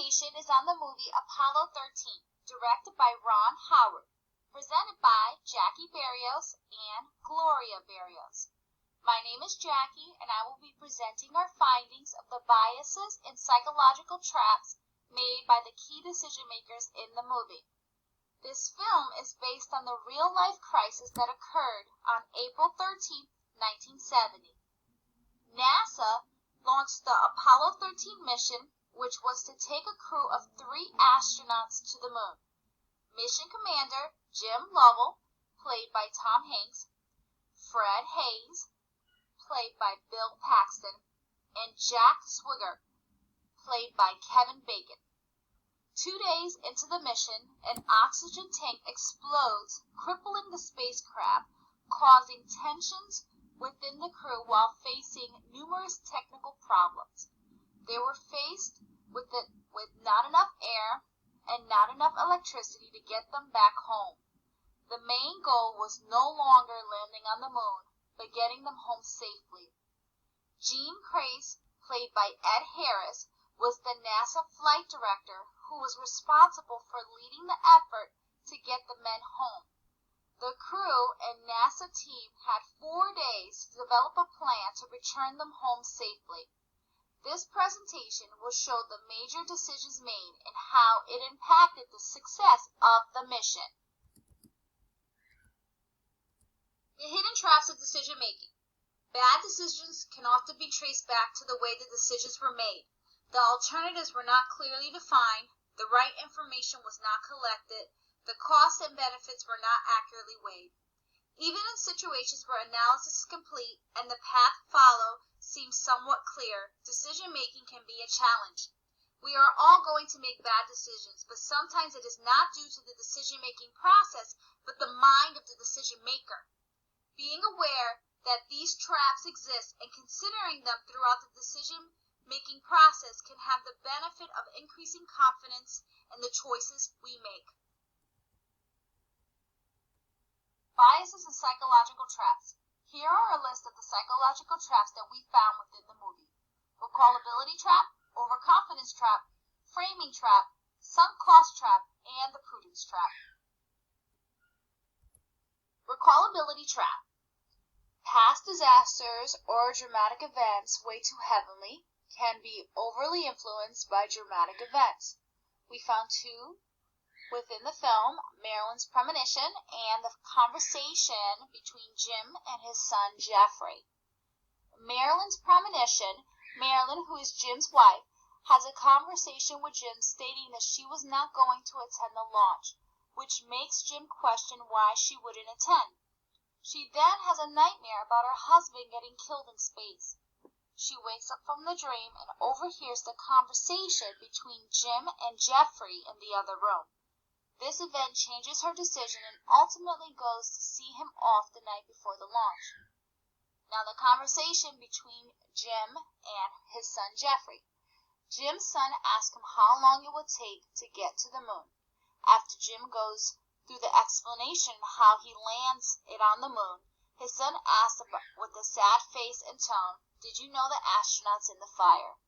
presentation is on the movie Apollo 13, directed by Ron Howard, presented by Jackie Barrios and Gloria Barrios. My name is Jackie, and I will be presenting our findings of the biases and psychological traps made by the key decision makers in the movie. This film is based on the real-life crisis that occurred on April 13, 1970. NASA launched the Apollo 13 mission, which was to take a crew of 3 astronauts to the moon. Mission Commander Jim Lovell, played by Tom Hanks, Fred Haise, played by Bill Paxton, and Jack Swigert, played by Kevin Bacon. 2 days into the mission, an oxygen tank explodes, crippling the spacecraft, causing tensions within the crew while facing numerous technical problems. They were faced with not enough air and not enough electricity to get them back home. The main goal was no longer landing on the moon, but getting them home safely. Gene Kranz, played by Ed Harris, was the NASA flight director who was responsible for leading the effort to get the men home. The crew and NASA team had 4 days to develop a plan to return them home safely. This presentation will show the major decisions made and how it impacted the success of the mission. The hidden traps of decision making. Bad decisions can often be traced back to the way the decisions were made. The alternatives were not clearly defined, the right information was not collected, the costs and benefits were not accurately weighed. Even in situations where analysis is complete and the path followed seems somewhat clear, decision-making can be a challenge. We are all going to make bad decisions, but sometimes it is not due to the decision-making process, but the mind of the decision-maker. Being aware that these traps exist and considering them throughout the decision-making process can have the benefit of increasing confidence in the choices we make. Biases and psychological traps. Here are a list of the psychological traps that we found within the movie. Recallability trap, overconfidence trap, framing trap, sunk cost trap, and the prudence trap. Recallability trap. Past disasters or dramatic events way too heavily can be overly influenced by dramatic events. We found 2 within the film, Marilyn's premonition and the conversation between Jim and his son Jeffrey. Marilyn's premonition, Marilyn, who is Jim's wife, has a conversation with Jim stating that she was not going to attend the launch, which makes Jim question why she wouldn't attend. She then has a nightmare about her husband getting killed in space. She wakes up from the dream and overhears the conversation between Jim and Jeffrey in the other room. This event changes her decision and ultimately goes to see him off the night before the launch. Now the conversation between Jim and his son Jeffrey. Jim's son asks him how long it would take to get to the moon. After Jim goes through the explanation how he lands it on the moon, his son asks with a sad face and tone, "Did you know the astronauts in the fire?"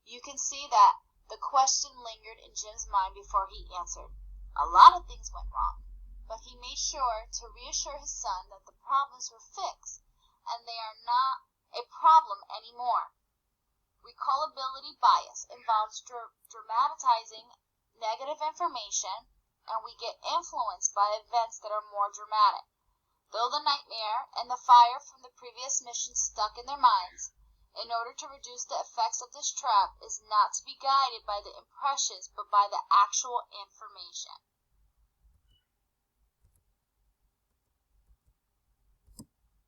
You can see that the question lingered in Jim's mind before he answered. A lot of things went wrong, but he made sure to reassure his son that the problems were fixed and they are not a problem anymore. Recallability bias involves dramatizing negative information, and we get influenced by events that are more dramatic. Though the nightmare and the fire from the previous mission stuck in their minds, in order to reduce the effects of this trap is not to be guided by the impressions but by the actual information.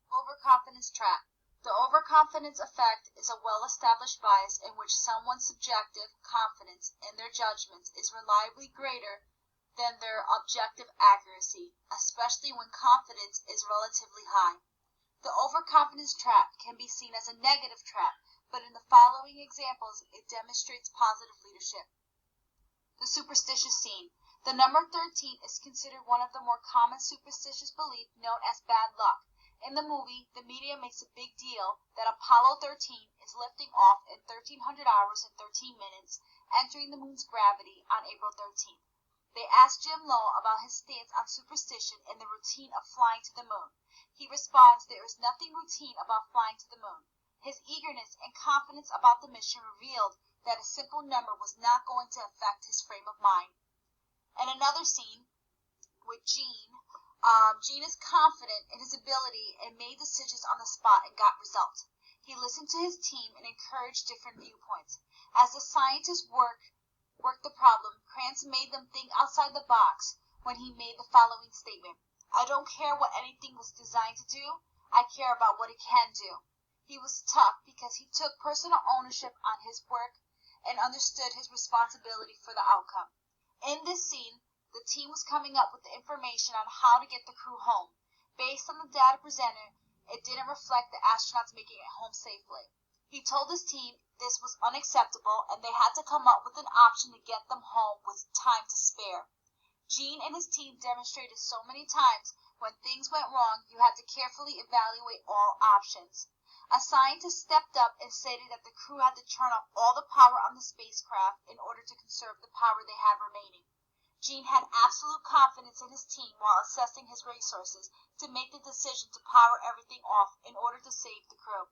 Overconfidence trap. The overconfidence effect is a well-established bias in which someone's subjective confidence in their judgments is reliably greater than their objective accuracy, especially when confidence is relatively high. The overconfidence trap can be seen as a negative trap, but in the following examples, it demonstrates positive leadership. The superstitious scene. The number 13 is considered one of the more common superstitious beliefs known as bad luck. In the movie, the media makes a big deal that Apollo 13 is lifting off in 1,300 hours and 13 minutes, entering the moon's gravity on April 13th. They ask Jim Lowell about his stance on superstition and the routine of flying to the moon. He responds there is nothing routine about flying to the moon. His eagerness and confidence about the mission revealed that a simple number was not going to affect his frame of mind. And another scene with Gene. Gene is confident in his ability and made decisions on the spot and got results. He listened to his team and encouraged different viewpoints. As the scientists worked the problem, Krantz made them think outside the box when he made the following statement. I don't care what anything was designed to do. I care about what it can do. He was tough because he took personal ownership on his work and understood his responsibility for the outcome. In this scene, the team was coming up with the information on how to get the crew home. Based on the data presented, it didn't reflect the astronauts making it home safely. He told his team this was unacceptable and they had to come up with an option to get them home with time to spare. Gene and his team demonstrated so many times when things went wrong, you had to carefully evaluate all options. A scientist stepped up and stated that the crew had to turn off all the power on the spacecraft in order to conserve the power they had remaining. Gene had absolute confidence in his team while assessing his resources to make the decision to power everything off in order to save the crew.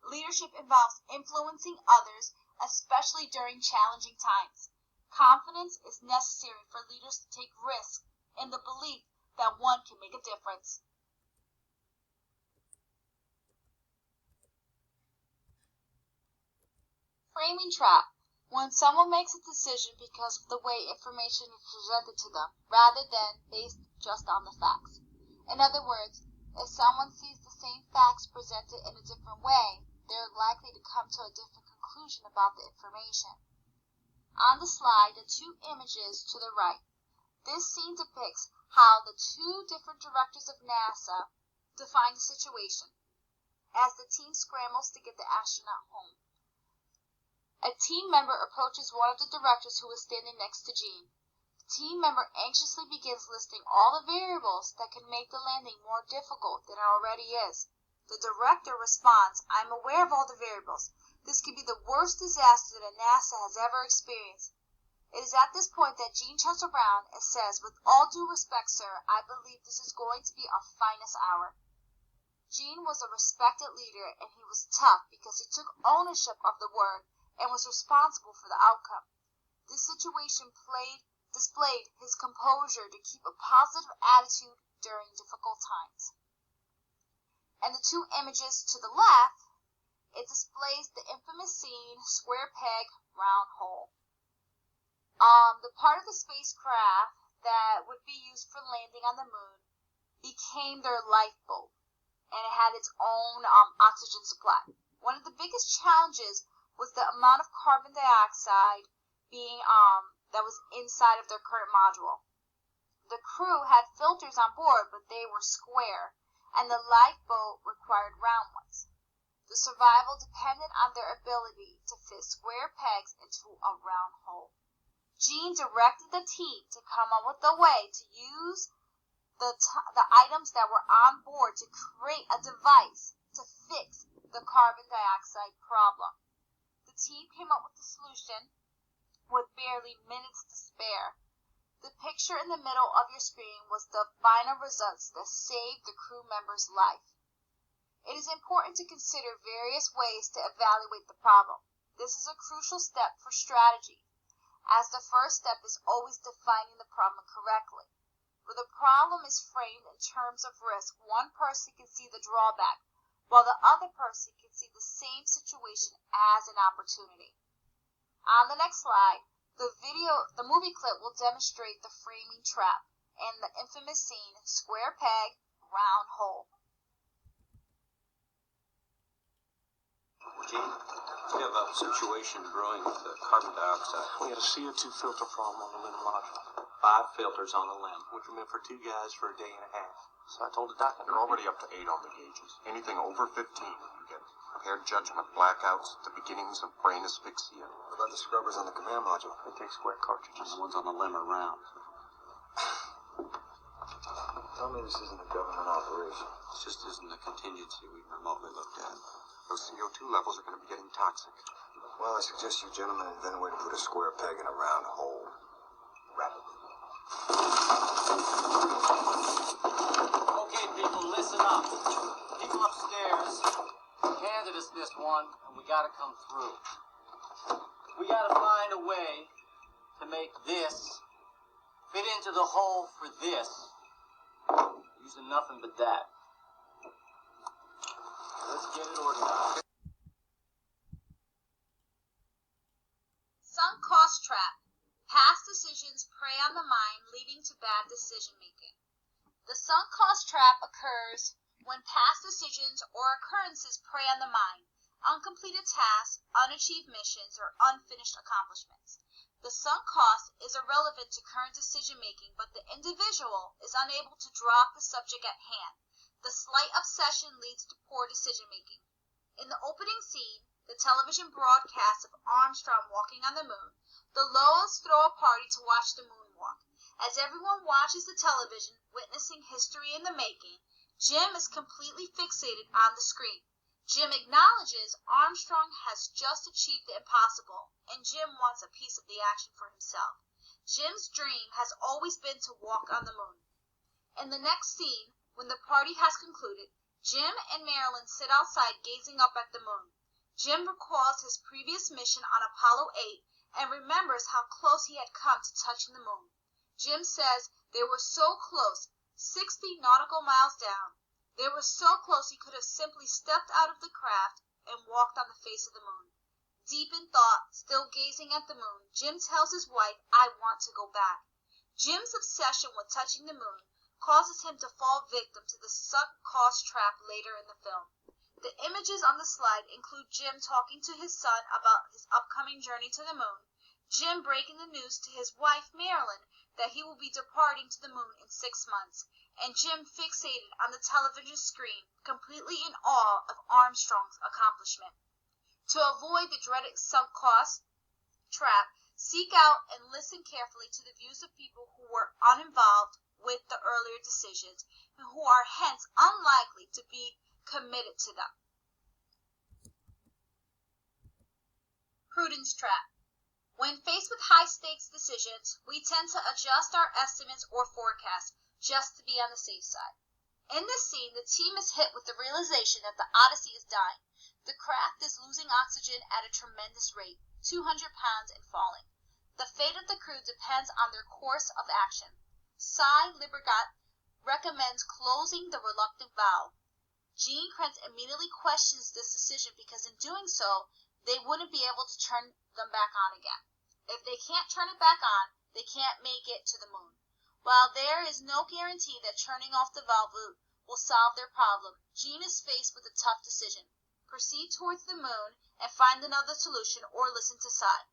Leadership involves influencing others, especially during challenging times. Confidence is necessary for leaders to take risks in the belief that one can make a difference. Framing trap. When someone makes a decision because of the way information is presented to them, rather than based just on the facts. In other words, if someone sees the same facts presented in a different way, they're likely to come to a different conclusion about the information. On the slide, the two images to the right. This scene depicts how the two different directors of NASA define the situation as the team scrambles to get the astronaut home. A team member approaches one of the directors who is standing next to Gene. The team member anxiously begins listing all the variables that can make the landing more difficult than it already is. The director responds, I'm aware of all the variables. This could be the worst disaster that NASA has ever experienced. It is at this point that Gene turns around and says, with all due respect, sir, I believe this is going to be our finest hour. Gene was a respected leader and he was tough because he took ownership of the work and was responsible for the outcome. This situation displayed his composure to keep a positive attitude during difficult times. And the two images to the left, it displays the infamous scene, square peg, round hole. The part of the spacecraft that would be used for landing on the moon became their lifeboat, and it had its own oxygen supply. One of the biggest challenges was the amount of carbon dioxide being that was inside of their current module. The crew had filters on board, but they were square, and the lifeboat required round ones. The survival depended on their ability to fit square pegs into a round hole. Gene directed the team to come up with a way to use the items that were on board to create a device to fix the carbon dioxide problem. The team came up with a solution with barely minutes to spare. The picture in the middle of your screen was the final results that saved the crew member's life. It is important to consider various ways to evaluate the problem. This is a crucial step for strategy, as the first step is always defining the problem correctly. When the problem is framed in terms of risk, one person can see the drawback, while the other person can see the same situation as an opportunity. On the next slide, the movie clip will demonstrate the framing trap and the infamous scene, square peg, round hole. Gene, we have a situation brewing with the carbon dioxide. We had a CO2 filter problem on the lunar module. 5 filters on the limb. Which were meant for 2 guys for a day and a half. So I told the doctor, They're already up to 8 on the gauges. Anything over 15, you get impaired judgment, blackouts, the beginnings of brain asphyxia. What about the scrubbers on the command module? they take square cartridges. The ones on the limb are round. Tell me this isn't a government operation. This just isn't a contingency we've remotely looked at. Those CO2 levels are going to be getting toxic. Well, I suggest you gentlemen invent a way to put a square peg in a round hole. Rapidly. Okay, people, listen up. People upstairs handed us this one, and we gotta come through. We gotta find a way to make this fit into the hole for this. Using nothing but that. Let's get it organized. Sunk cost trap. Past decisions prey on the mind, leading to bad decision making. The sunk cost trap occurs when past decisions or occurrences prey on the mind, uncompleted tasks, unachieved missions, or unfinished accomplishments. The sunk cost is irrelevant to current decision making, but the individual is unable to drop the subject at hand. The slight obsession leads to poor decision making. In the opening scene, the television broadcast of Armstrong walking on the moon, the Lowells throw a party to watch the moonwalk. As everyone watches the television, witnessing history in the making, Jim is completely fixated on the screen. Jim acknowledges Armstrong has just achieved the impossible, and Jim wants a piece of the action for himself. Jim's dream has always been to walk on the moon. In the next scene, when the party has concluded, Jim and Marilyn sit outside gazing up at the moon. Jim recalls his previous mission on Apollo 8 and remembers how close he had come to touching the moon. Jim says they were so close, 60 nautical miles down. They were so close he could have simply stepped out of the craft and walked on the face of the moon. Deep in thought, still gazing at the moon, Jim tells his wife, "I want to go back." Jim's obsession with touching the moon causes him to fall victim to the sunk cost trap later in the film. The images on the slide include Jim talking to his son about his upcoming journey to the moon, Jim breaking the news to his wife Marilyn that he will be departing to the moon in 6 months, and Jim fixated on the television screen, completely in awe of Armstrong's accomplishment. To avoid the dreaded sunk cost trap, seek out and listen carefully to the views of people who were uninvolved with the earlier decisions, and who are hence unlikely to be committed to them. Prudence trap. When faced with high-stakes decisions, we tend to adjust our estimates or forecasts just to be on the safe side. In this scene, the team is hit with the realization that the Odyssey is dying. The craft is losing oxygen at a tremendous rate, 200 pounds and falling. The fate of the crew depends on their course of action. Cy Libergat recommends closing the reluctant valve. Gene Kranz immediately questions this decision because in doing so, they wouldn't be able to turn them back on again. If they can't turn it back on, they can't make it to the moon. While there is no guarantee that turning off the valve will solve their problem, Gene is faced with a tough decision: proceed towards the moon and find another solution, or listen to Cy.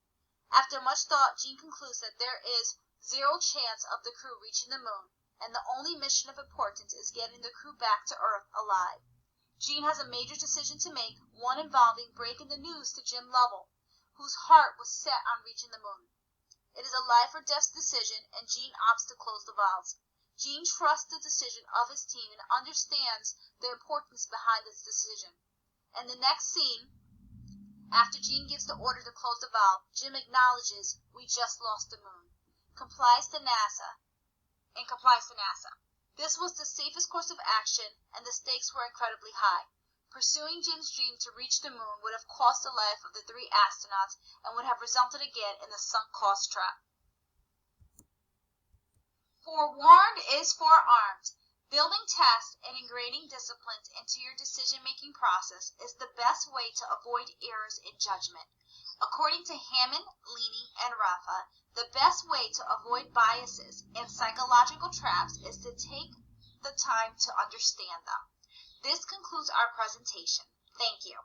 After much thought, Gene concludes that there is zero chance of the crew reaching the moon, and the only mission of importance is getting the crew back to Earth alive. Gene has a major decision to make, one involving breaking the news to Jim Lovell, whose heart was set on reaching the moon. It is a life or death decision, and Gene opts to close the valves. Gene trusts the decision of his team and understands the importance behind this decision. In the next scene, after Gene gives the order to close the valve, Jim acknowledges, "We just lost the moon," complies to NASA. This was the safest course of action, and the stakes were incredibly high. Pursuing Jim's dream to reach the moon would have cost the life of the 3 astronauts and would have resulted again in the sunk cost trap. Forewarned is forearmed. Building tests and ingraining disciplines into your decision-making process is the best way to avoid errors in judgment. According to Hammond, Leaney, and Rafa, the best way to avoid biases and psychological traps is to take the time to understand them. This concludes our presentation. Thank you.